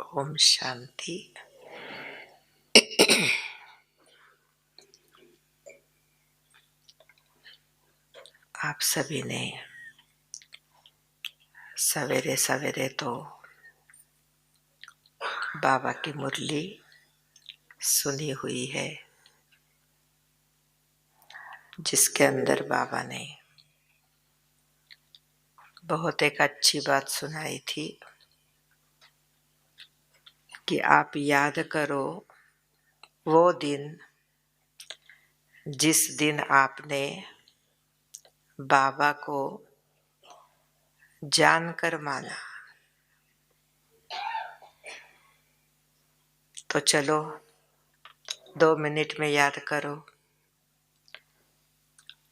ओम शांति। आप सभी ने सवेरे सवेरे तो बाबा की मुरली सुनी हुई है, जिसके अंदर बाबा ने बहुत एक अच्छी बात सुनाई थी कि आप याद करो वो दिन जिस दिन आपने बाबा को जानकर माना। तो चलो 2 मिनट में याद करो।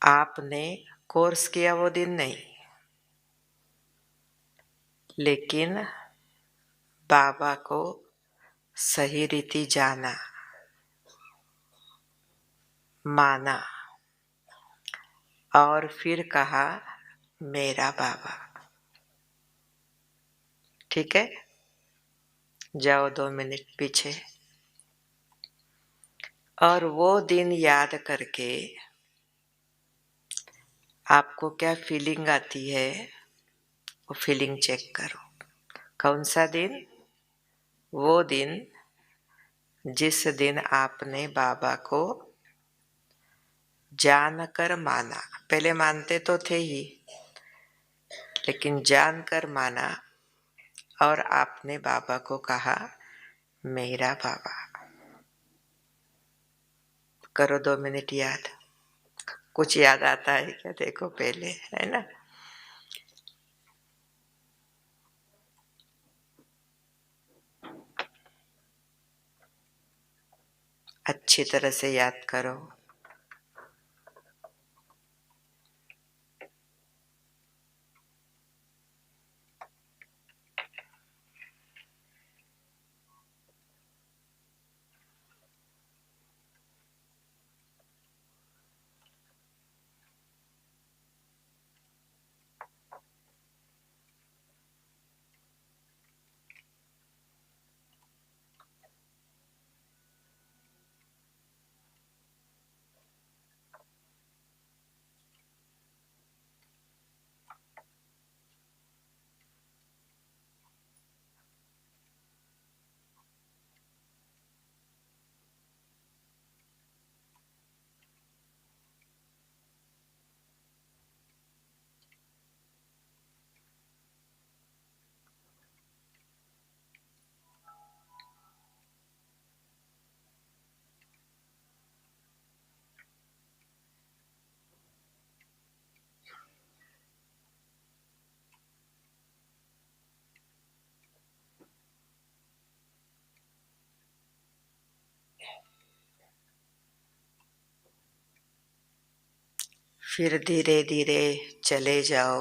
आपने कोर्स किया वो दिन नहीं, लेकिन बाबा को सही रीति जाना, माना और फिर कहा मेरा बाबा। ठीक है, जाओ 2 मिनट पीछे और वो दिन याद करके आपको क्या फीलिंग आती है वो फीलिंग चेक करो। कौन सा दिन? वो दिन जिस दिन आपने बाबा को जानकर माना। पहले मानते तो थे ही, लेकिन जानकर माना और आपने बाबा को कहा मेरा बाबा। करो 2 मिनट याद। कुछ याद आता है क्या? देखो पहले, है ना। अच्छी तरह से याद करो। फिर धीरे धीरे चले जाओ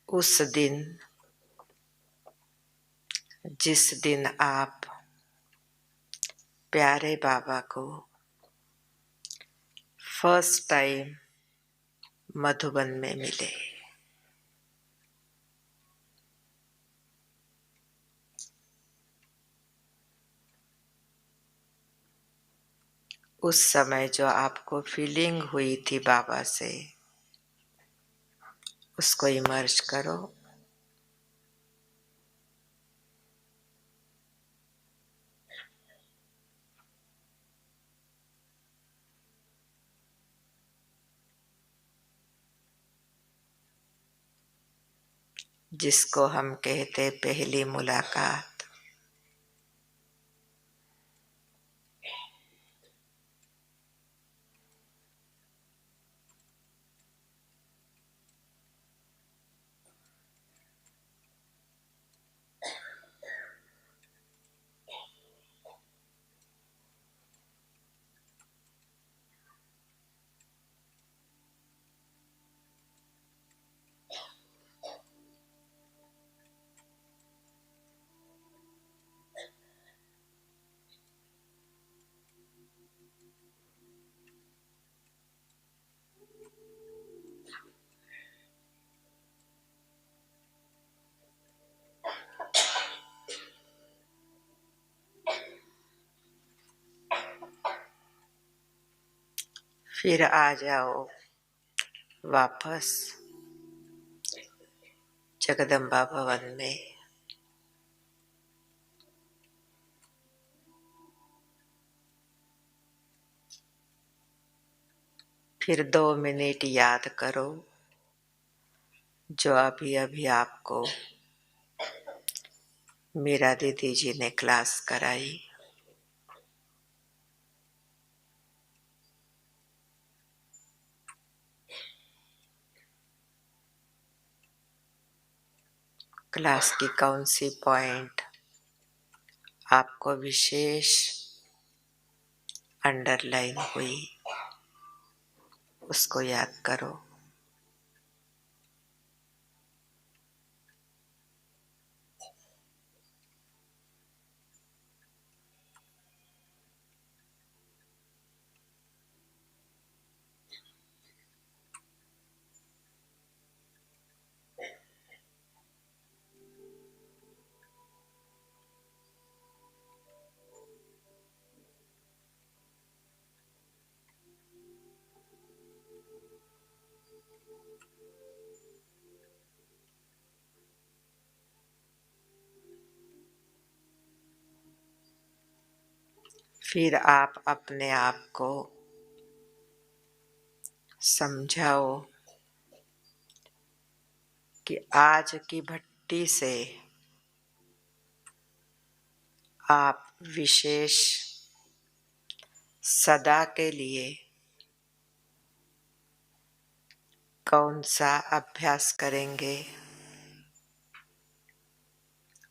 उस दिन जिस दिन आप प्यारे बाबा को फर्स्ट टाइम मधुबन में मिले। उस समय जो आपको फीलिंग हुई थी बाबा से, उसको इमर्ज करो। जिसको हम कहते पहली मुलाकात। फिर आ जाओ वापस जगदम्बा भवन में। फिर 2 मिनट याद करो जो अभी अभी आपको मीरा दीदी जी ने क्लास कराई। क्लास की कौन सी पॉइंट आपको विशेष अंडरलाइन हुई, उसको याद करो। फिर आप अपने आप को समझाओ कि आज की भट्टी से आप विशेष सदा के लिए कौन सा अभ्यास करेंगे,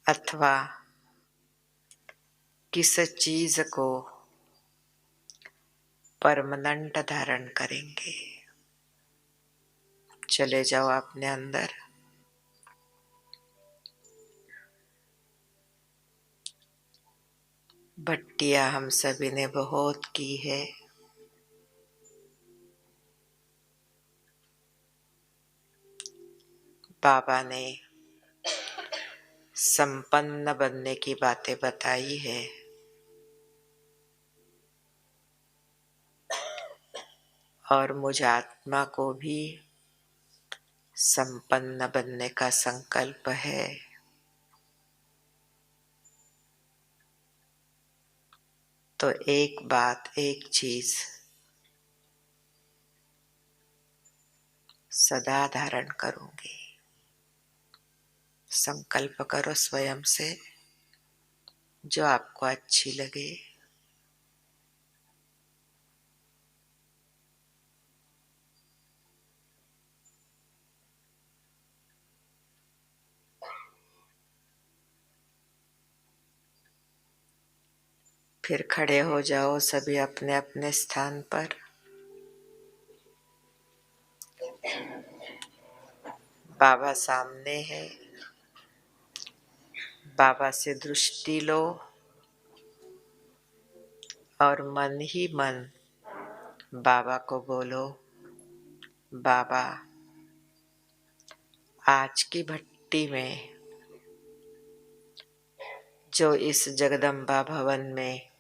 अथवा किस चीज को परमानेंट धारण करेंगे। चले जाओ अपने अंदर। भट्टियां हम सभी ने बहुत की है। बाबा ने संपन्न बनने की बातें बताई है, और मुझ आत्मा को भी संपन्न बनने का संकल्प है। तो एक बात, एक चीज सदा धारण करूंगी। संकल्प करो स्वयं से, जो आपको अच्छी लगे। फिर खड़े हो जाओ सभी अपने अपने स्थान पर। बाबा सामने है। बाबा से दृष्टि लो और मन ही मन बाबा को बोलो, बाबा आज की भट्टी में, जो इस जगदम्बा भवन में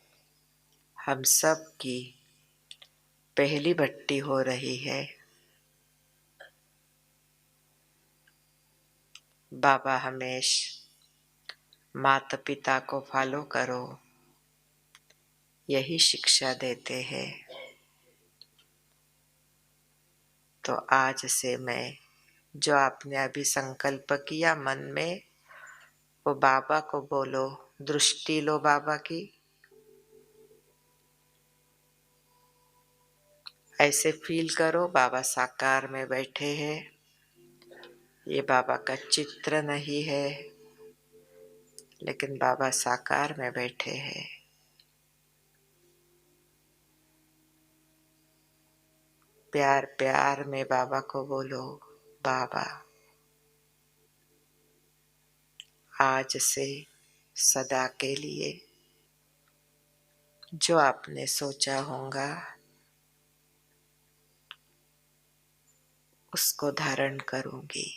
हम सब की पहली भट्टी हो रही है, बाबा हमेश माता पिता को फॉलो करो, यही शिक्षा देते हैं। तो आज से मैं, जो आपने अभी संकल्प किया मन में, वो बाबा को बोलो, दृष्टि लो बाबा की। ऐसे फील करो बाबा साकार में बैठे हैं। ये बाबा का चित्र नहीं है, लेकिन बाबा साकार में बैठे हैं। प्यार प्यार में बाबा को बोलो, बाबा आज से सदा के लिए जो आपने सोचा होगा उसको धारण करूंगी।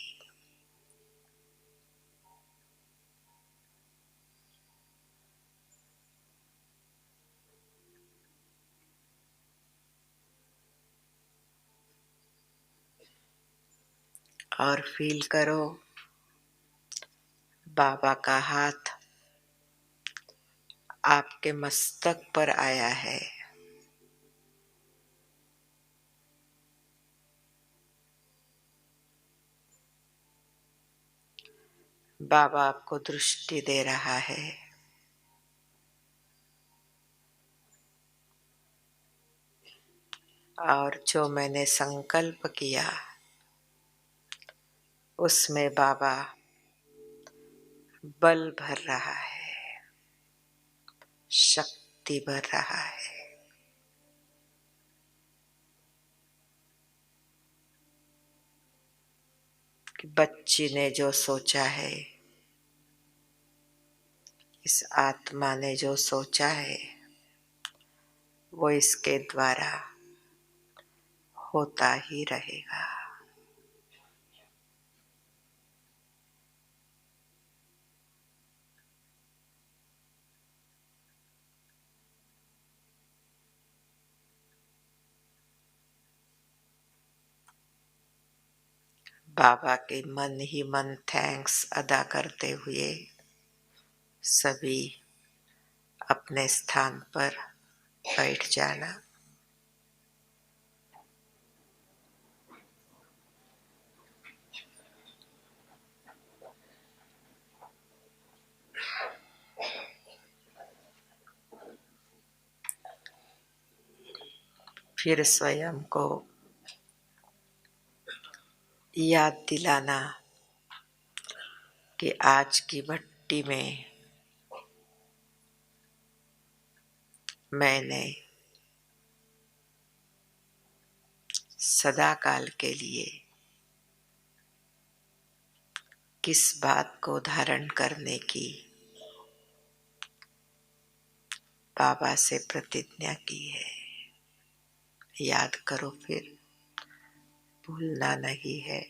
और फील करो बाबा का हाथ आपके मस्तक पर आया है। बाबा आपको दृष्टि दे रहा है। और जो मैंने संकल्प किया उसमें बाबा बल भर रहा है, शक्ति भर रहा है। कि बच्ची ने जो सोचा है, इस आत्मा ने जो सोचा है, वो इसके द्वारा होता ही रहेगा। बाबा के मन ही मन थैंक्स अदा करते हुए सभी अपने स्थान पर बैठ जाना। फिर स्वयं को याद दिलाना कि आज की भट्टी में मैंने सदा काल के लिए किस बात को धारण करने की बाबा से प्रतिज्ञा की है। याद करो, फिर भूलना नहीं है।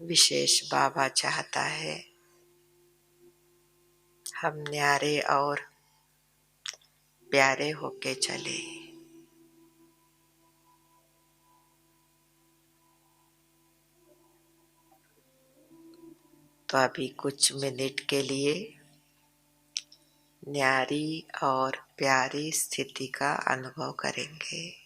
विशेष बाबा चाहता है हम न्यारे और प्यारे होके चले। तो अभी कुछ मिनट के लिए न्यारी और प्यारी स्थिति का अनुभव करेंगे।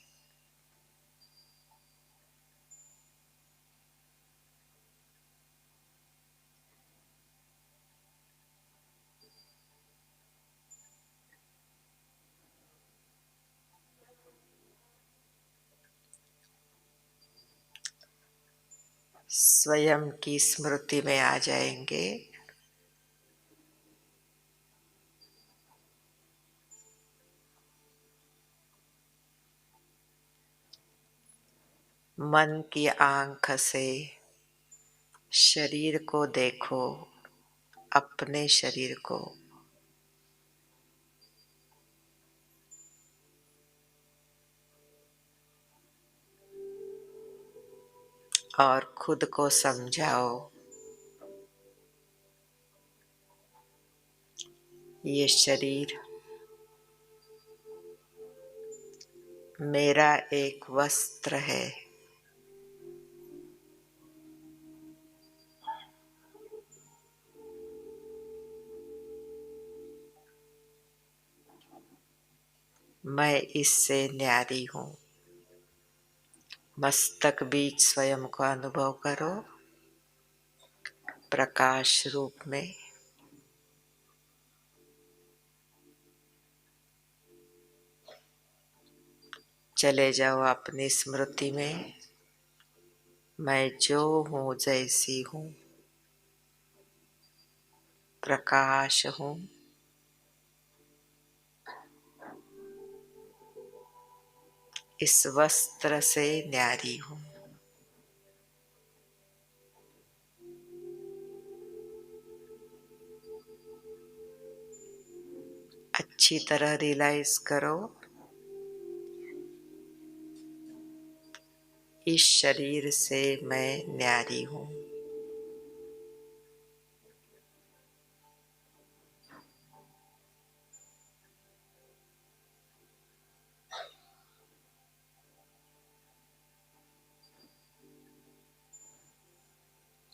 स्वयं की स्मृति में आ जाएंगे। मन की आंख से शरीर को देखो, अपने शरीर को। और खुद को समझाओ ये शरीर मेरा एक वस्त्र है। मैं इससे न्यारी हूँ। मस्तक बीच स्वयं को अनुभव करो प्रकाश रूप में। चले जाओ अपनी स्मृति में। मैं जो हूँ, जैसी हूँ, प्रकाश हूँ। इस वस्त्र से न्यारी हूँ। अच्छी तरह रियलाइज करो इस शरीर से मैं न्यारी हूँ।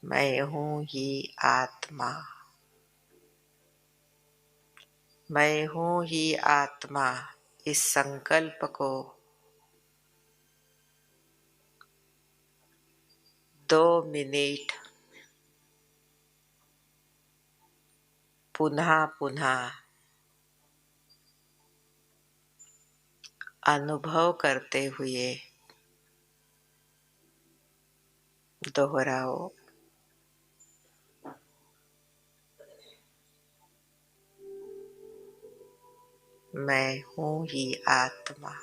मैं हूँ ही आत्मा। मैं हूँ ही आत्मा। इस संकल्प को 2 मिनट पुनः पुनः अनुभव करते हुए दोहराओ। मैं हूँ ही आत्मा।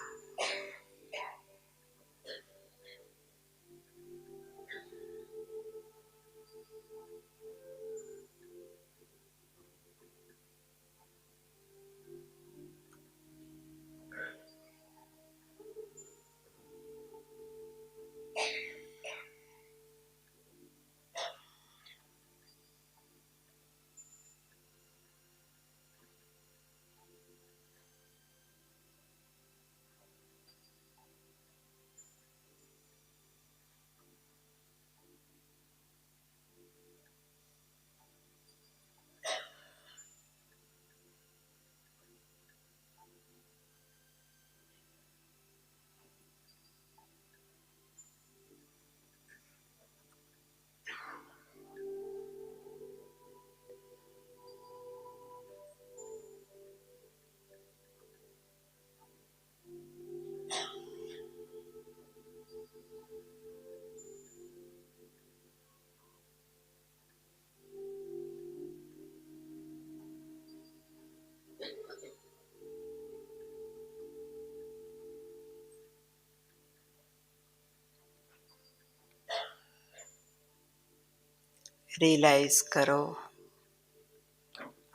रियलाइज करो,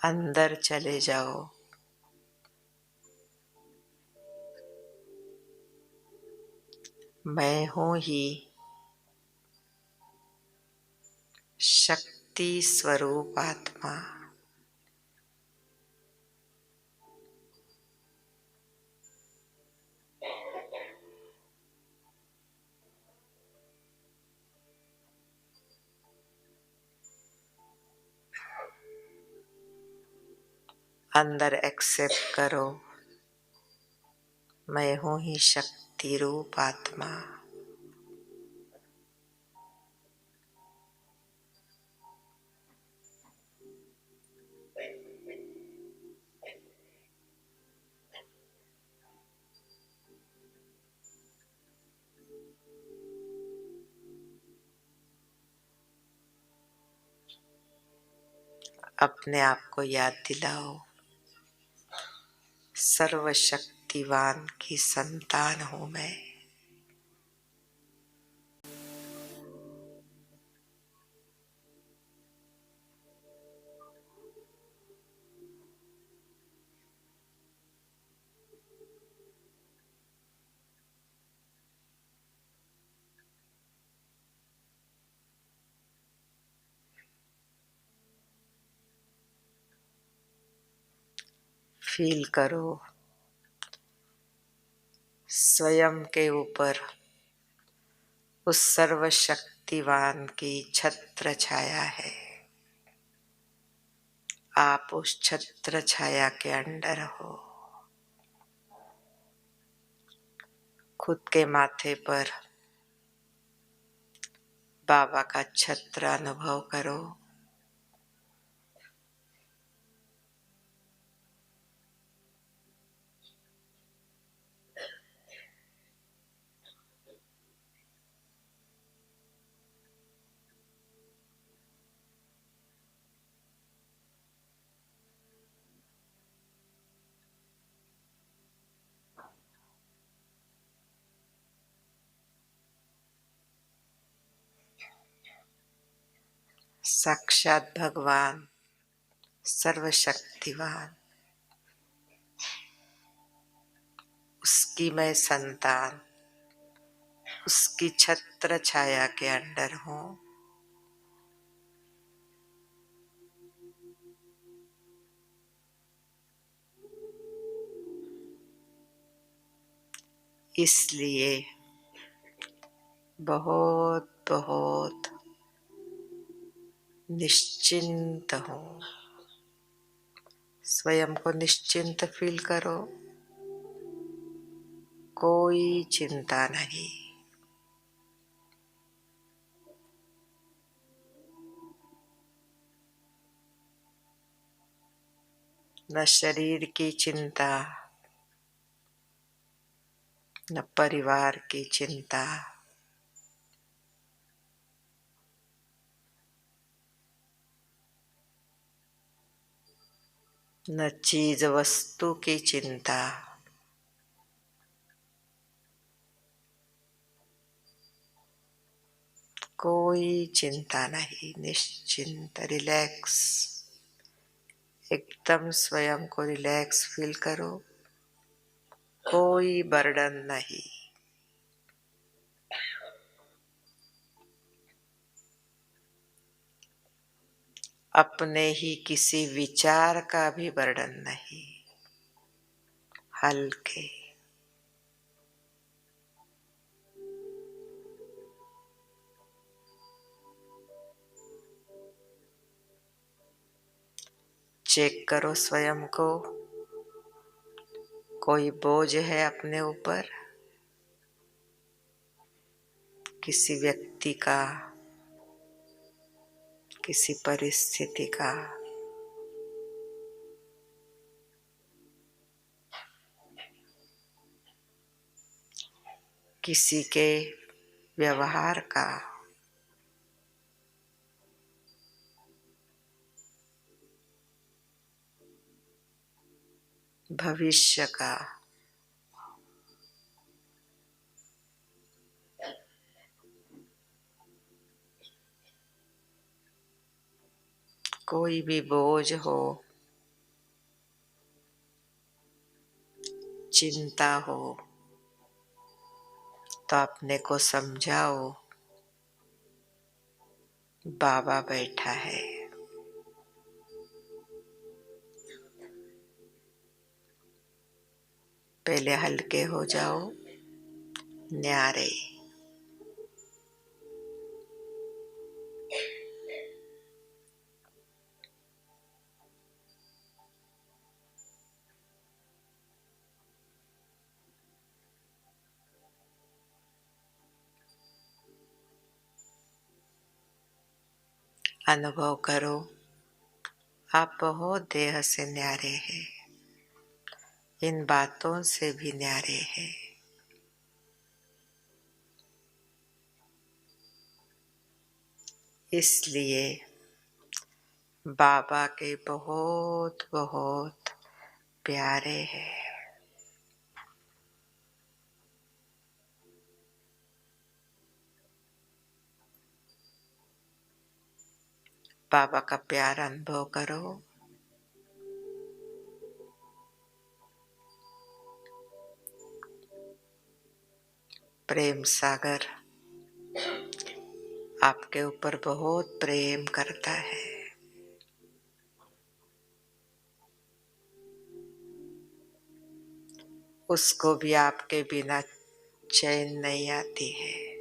अंदर चले जाओ। मैं हूँ ही शक्ति स्वरूप आत्मा। अंदर एक्सेप्ट करो, मैं हूँ ही शक्ति रूप आत्मा। अपने आप को याद दिलाओ, सर्वशक्तिवान की संतान हूँ मैं। फील करो स्वयं के ऊपर उस सर्वशक्तिवान की छत्र छाया है। आप उस छत्र छाया के अंडर हो। खुद के माथे पर बाबा का छत्र अनुभव करो। साक्षात भगवान सर्वशक्तिवान, उसकी मैं संतान उसकी छत्र छाया के अंडर हूँ। इसलिए बहुत बहुत निश्चिंत हूँ। स्वयं को निश्चिंत फील करो, कोई चिंता नहीं। न शरीर की चिंता, न परिवार की चिंता, न चीज वस्तु की चिंता। कोई चिंता नहीं, निश्चिंत, रिलैक्स। एकदम स्वयं को रिलैक्स फील करो, कोई बर्डन नहीं। अपने ही किसी विचार का भी बर्डन नहीं। हल्के। चेक करो स्वयं को, कोई बोझ है अपने ऊपर, किसी व्यक्ति का, किसी परिस्थिति का। किसी के व्यवहार का। भविष्य का। कोई भी बोझ हो, चिंता हो, तो अपने को समझाओ, बाबा बैठा है। पहले हल्के हो जाओ, न्यारे। अनुभव करो, आप बहुत देह से न्यारे हैं, इन बातों से भी न्यारे हैं। इसलिए बाबा के बहुत बहुत प्यारे हैं। बाबा का प्यार अनुभव करो। प्रेम सागर आपके ऊपर बहुत प्रेम करता है। उसको भी आपके बिना चैन नहीं आती है।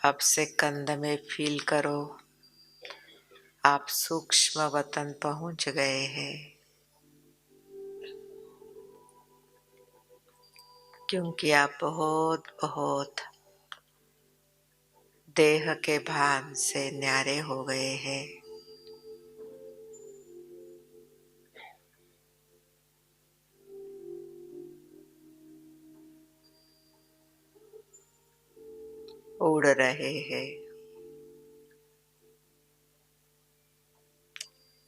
अब से कंध में फील करो, आप सूक्ष्म वतन पहुंच गए हैं। क्योंकि आप बहुत बहुत देह के भान से न्यारे हो गए हैं। उड़ रहे हैं।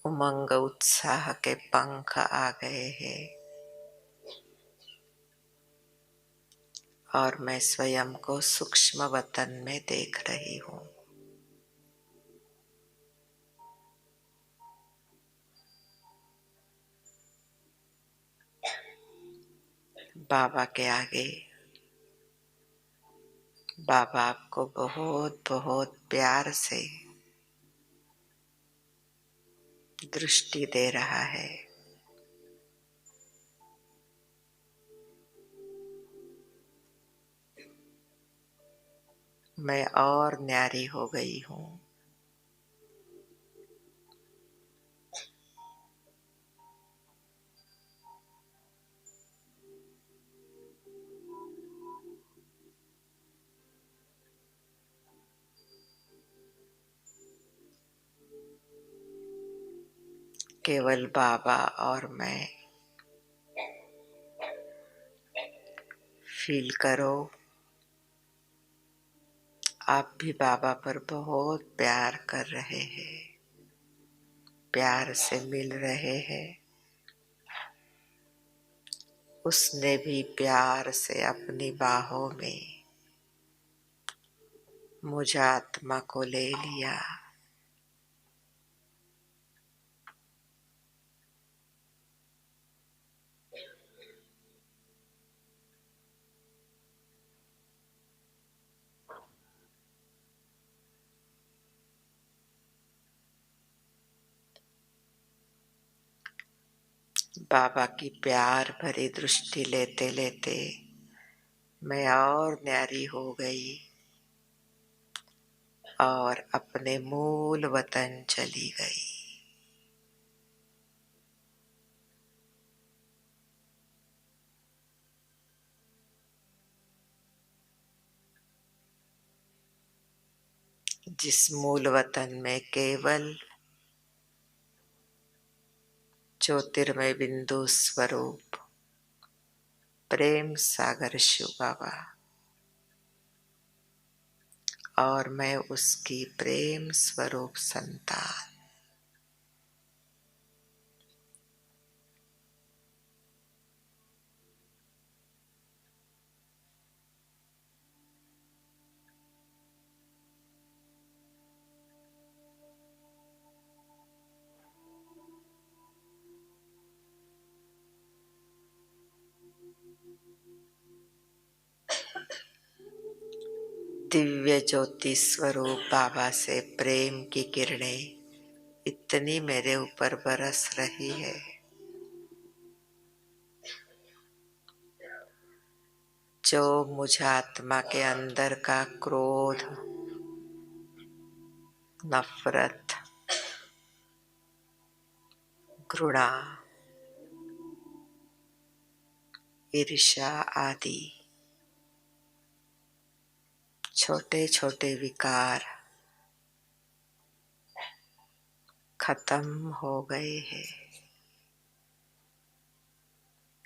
उमंग उत्साह के पंख आ गए हैं और मैं स्वयं को सूक्ष्म वतन में देख रही हूँ। बाबा के आगे बाबा आपको बहुत बहुत प्यार से दृष्टि दे रहा है। मैं और न्यारी हो गई हूँ। केवल बाबा और मैं। फील करो आप भी बाबा पर बहुत प्यार कर रहे हैं, प्यार से मिल रहे हैं। उसने भी प्यार से अपनी बाहों में मुझ आत्मा को ले लिया। बाबा की प्यार भरी दृष्टि लेते लेते मैं और न्यारी हो गई और अपने मूल वतन चली गई। जिस मूल वतन में केवल ज्योतिर्मय बिंदु स्वरूप प्रेम सागर शिव बाबा और मैं उसकी प्रेम स्वरूप संतान। दिव्य ज्योति स्वरूप बाबा से प्रेम की किरणें इतनी मेरे ऊपर बरस रही है। जो मुझ आत्मा के अंदर का क्रोध, नफरत, घृणा, ईर्ष्या आदि छोटे छोटे विकार खत्म हो गए हैं।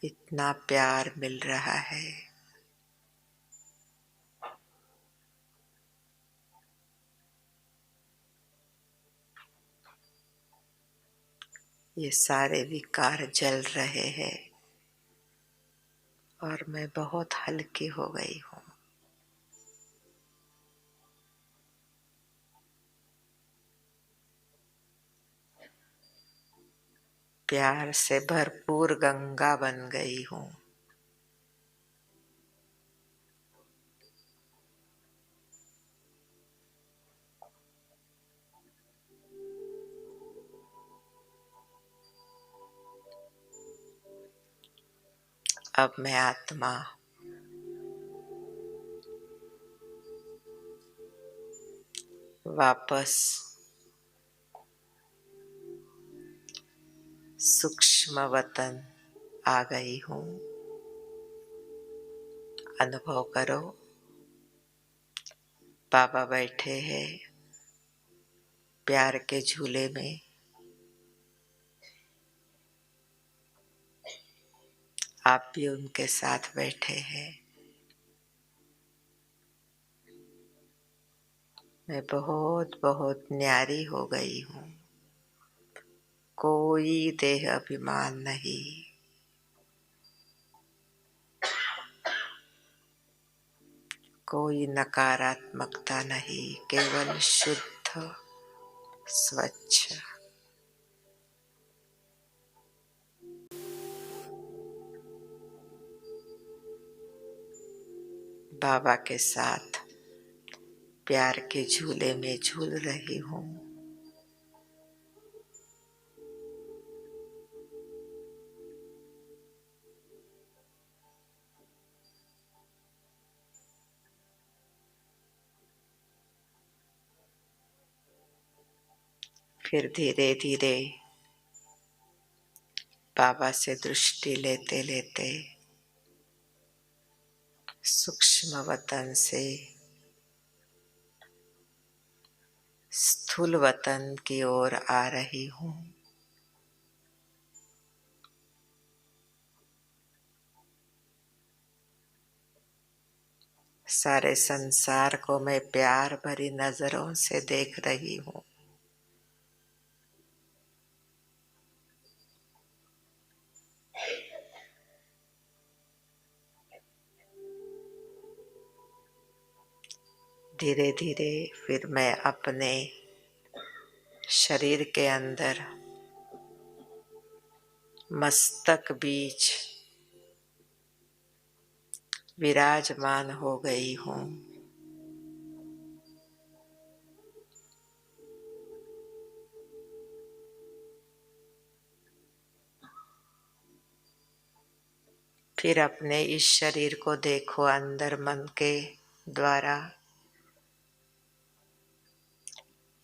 इतना प्यार मिल रहा है। ये सारे विकार जल रहे हैं और मैं बहुत हल्की हो गई हूँ। प्यार से भरपूर गंगा बन गई हूँ। अब मैं आत्मा वापस सूक्ष्म वतन आ गई हूँ। अनुभव करो बाबा बैठे हैं प्यार के झूले में। आप भी उनके साथ बैठे हैं। मैं बहुत बहुत न्यारी हो गई हूँ। कोई देह अभिमान नहीं, कोई नकारात्मकता नहीं, केवल शुद्ध स्वच्छ। बाबा के साथ प्यार के झूले में झूल रही हूँ। फिर धीरे धीरे बाबा से दृष्टि लेते लेते सूक्ष्म वतन से स्थूल वतन की ओर आ रही हूँ। सारे संसार को मैं प्यार भरी नजरों से देख रही हूँ। धीरे धीरे फिर मैं अपने शरीर के अंदर मस्तक बीच विराजमान हो गई हूँ। फिर अपने इस शरीर को देखो अंदर मन के द्वारा।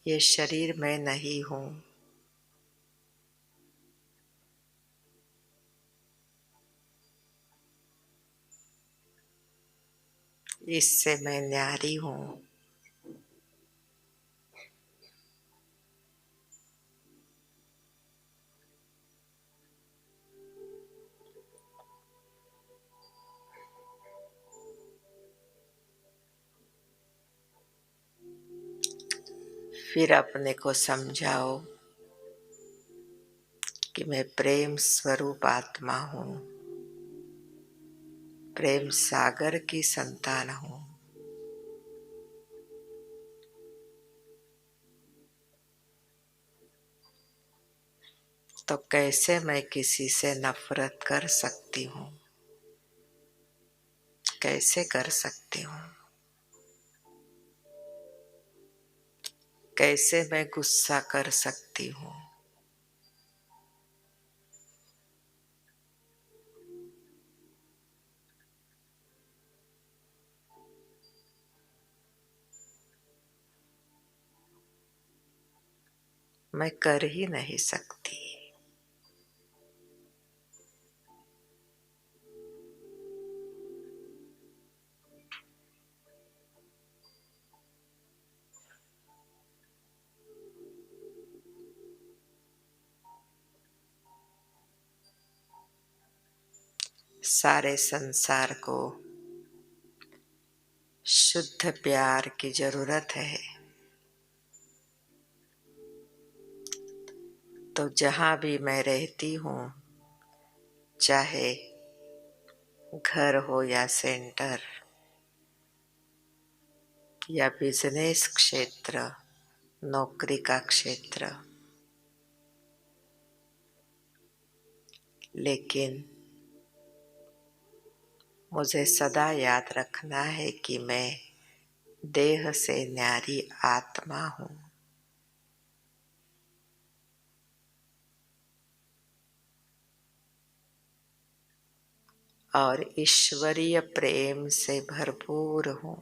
ये शरीर मैं नहीं हूँ। इससे मैं न्यारी हूँ। फिर अपने को समझाओ कि मैं प्रेम स्वरूप आत्मा हूँ, प्रेम सागर की संतान हूँ। तो कैसे मैं किसी से नफरत कर सकती हूँ? कैसे कर सकती हूँ? कैसे मैं गुस्सा कर सकती हूँ? मैं कर ही नहीं सकती। सारे संसार को शुद्ध प्यार की जरूरत है। तो जहाँ भी मैं रहती हूँ, चाहे घर हो या सेंटर या बिजनेस क्षेत्र, नौकरी का क्षेत्र, लेकिन मुझे सदा याद रखना है कि मैं देह से न्यारी आत्मा हूँ और ईश्वरीय प्रेम से भरपूर हूँ।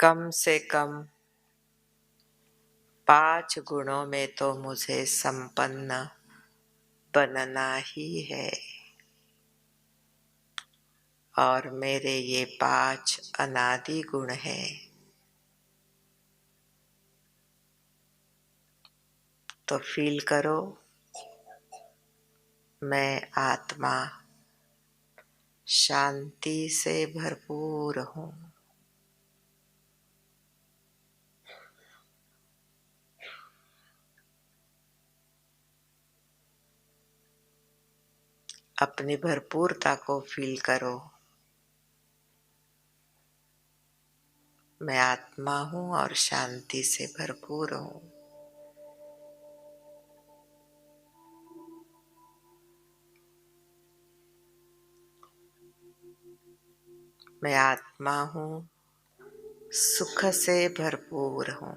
कम से कम 5 गुणों में तो मुझे संपन्न बनना ही है और मेरे ये 5 अनादि गुण हैं। तो फील करो मैं आत्मा शांति से भरपूर हूँ। अपनी भरपूरता को फील करो। मैं आत्मा हूँ और शांति से भरपूर हूँ। मैं आत्मा हूँ, सुख से भरपूर हूँ।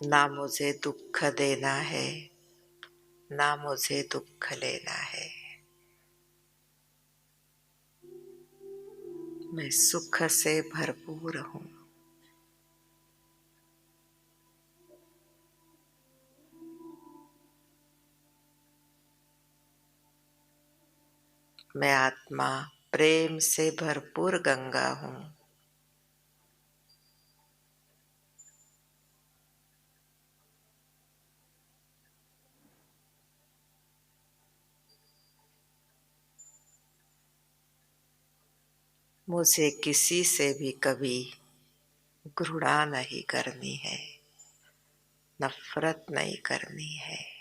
ना मुझे दुख देना है, ना मुझे दुख लेना है। मैं सुख से भरपूर हूँ। मैं आत्मा प्रेम से भरपूर गंगा हूँ। मुझे किसी से भी कभी घृणा नहीं करनी है, नफरत नहीं करनी है।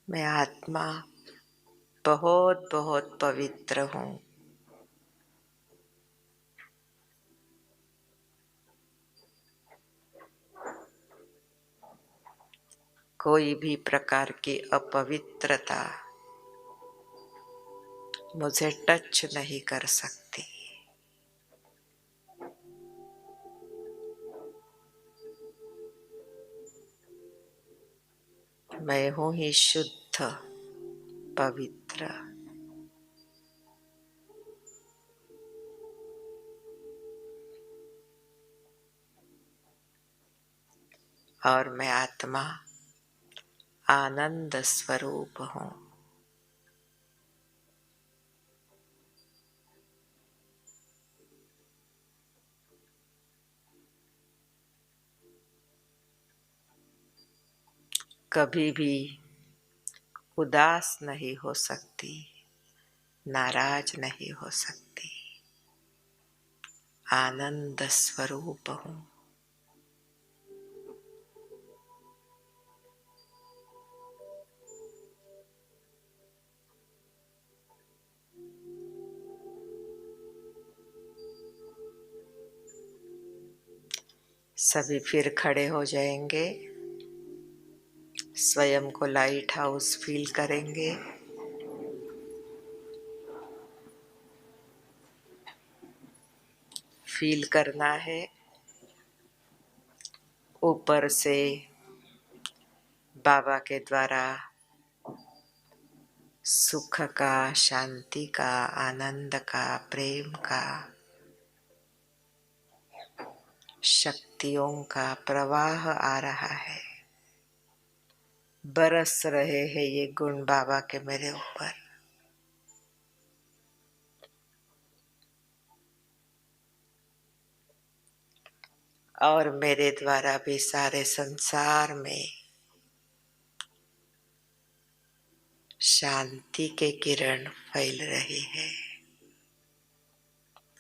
मैं आत्मा बहुत बहुत पवित्र हूँ। कोई भी प्रकार की अपवित्रता मुझे टच नहीं कर सकती। मैं हूँ ही शुद्ध, पवित्र। और मैं आत्मा आनंद स्वरूप हूँ। कभी भी उदास नहीं हो सकती, नाराज नहीं हो सकती। आनंद स्वरूप हूँ। सभी फिर खड़े हो जाएंगे। स्वयं को लाइट हाउस फील करेंगे। फील करना है ऊपर से बाबा के द्वारा सुख का, शांति का, आनंद का, प्रेम का, शक्तियों का प्रवाह आ रहा है। बरस रहे हैं ये गुण बाबा के मेरे ऊपर। और मेरे द्वारा भी सारे संसार में शांति के किरण फैल रही है।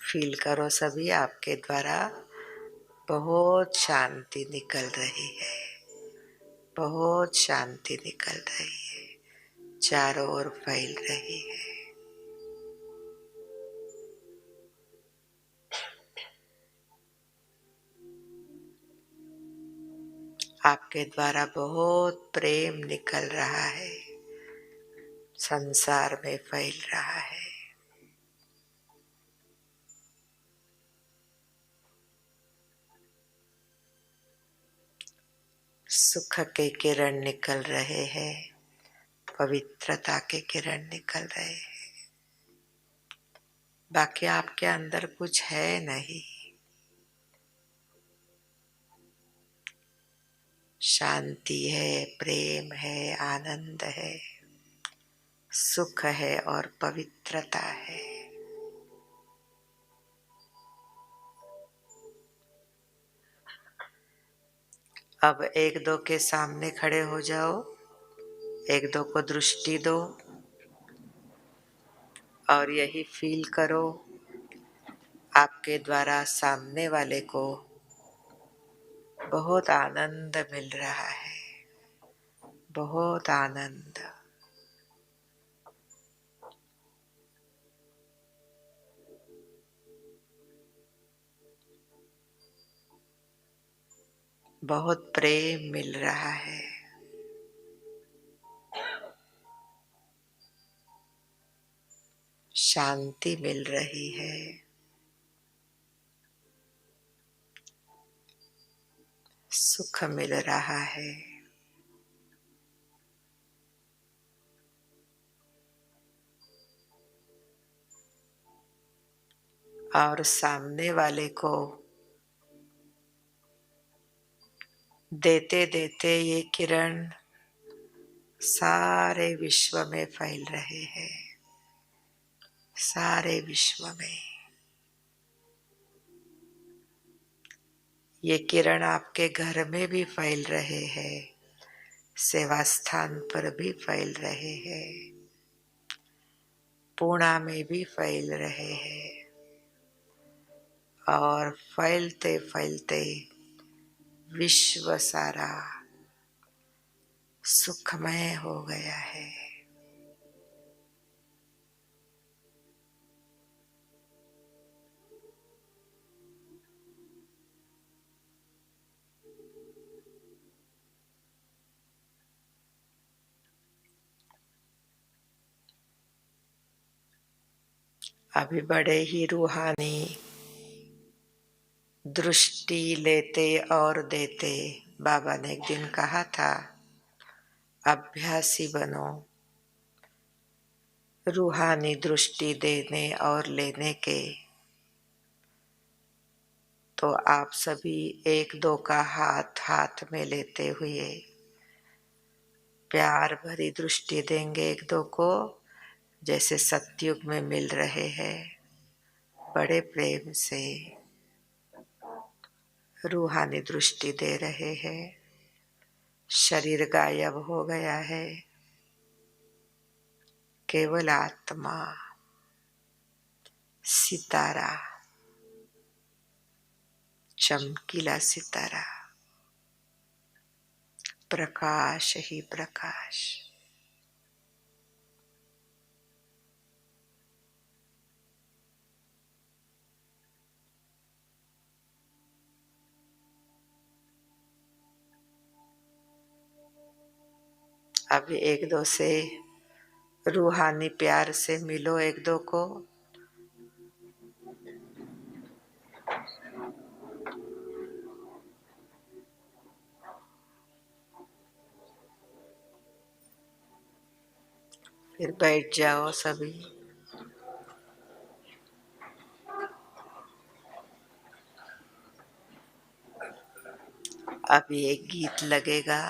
फील करो सभी, आपके द्वारा बहुत शांति निकल रही है। बहुत शांति निकल रही है, चारों ओर फैल रही है। आपके द्वारा बहुत प्रेम निकल रहा है, संसार में फैल रहा है। सुख के किरण निकल रहे हैं, पवित्रता के किरण निकल रहे हैं। बाकी आपके अंदर कुछ है नहीं। शांति है, प्रेम है, आनंद है। सुख है और पवित्रता है। अब एक दो के सामने खड़े हो जाओ, एक दो को दृष्टि दो और यही फील करो आपके द्वारा सामने वाले को बहुत आनंद मिल रहा है, बहुत आनंद। बहुत प्रेम मिल रहा है। शांति मिल रही है। सुख मिल रहा है। और सामने वाले को देते देते ये किरण सारे विश्व में फैल रहे हैं, सारे विश्व में। ये किरण आपके घर में भी फैल रहे हैं, सेवा स्थान पर भी फैल रहे हैं, पूर्णा में भी फैल रहे हैं और फैलते फैलते विश्व सारा सुखमय हो गया है। अभी बड़े ही रूहानी दृष्टि लेते और देते, बाबा ने एक दिन कहा था अभ्यासी बनो, रूहानी दृष्टि देने और लेने के। तो आप सभी एक दो का हाथ हाथ में लेते हुए प्यार भरी दृष्टि देंगे एक दो को, जैसे सतयुग में मिल रहे हैं। बड़े प्रेम से रूहानी दृष्टि दे रहे हैं। शरीर गायब हो गया है, केवल आत्मा, सितारा, चमकीला सितारा, प्रकाश ही प्रकाश। अभी एक दो से रूहानी प्यार से मिलो एक दो को। फिर बैठ जाओ सभी। अभी एक गीत लगेगा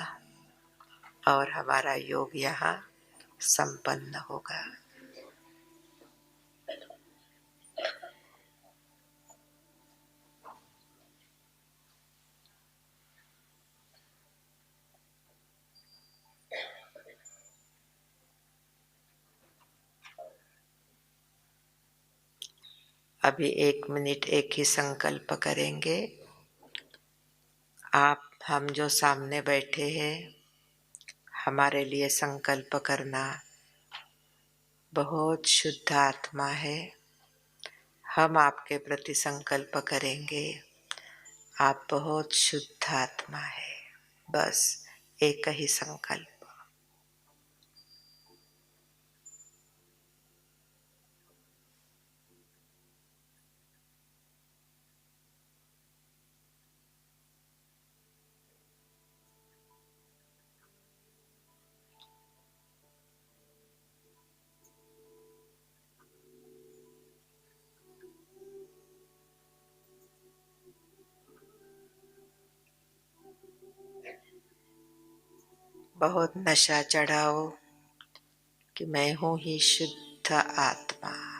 और हमारा योग यहाँ संपन्न होगा। अभी 1 मिनट एक ही संकल्प करेंगे। आप हम जो सामने बैठे हैं, हमारे लिए संकल्प करना। बहुत शुद्ध आत्मा है। हम आपके प्रति संकल्प करेंगे, आप बहुत शुद्ध आत्मा है। बस एक ही संकल्प। बहुत नशा चढ़ाओ, कि मैं हूं ही शुद्ध आत्मा।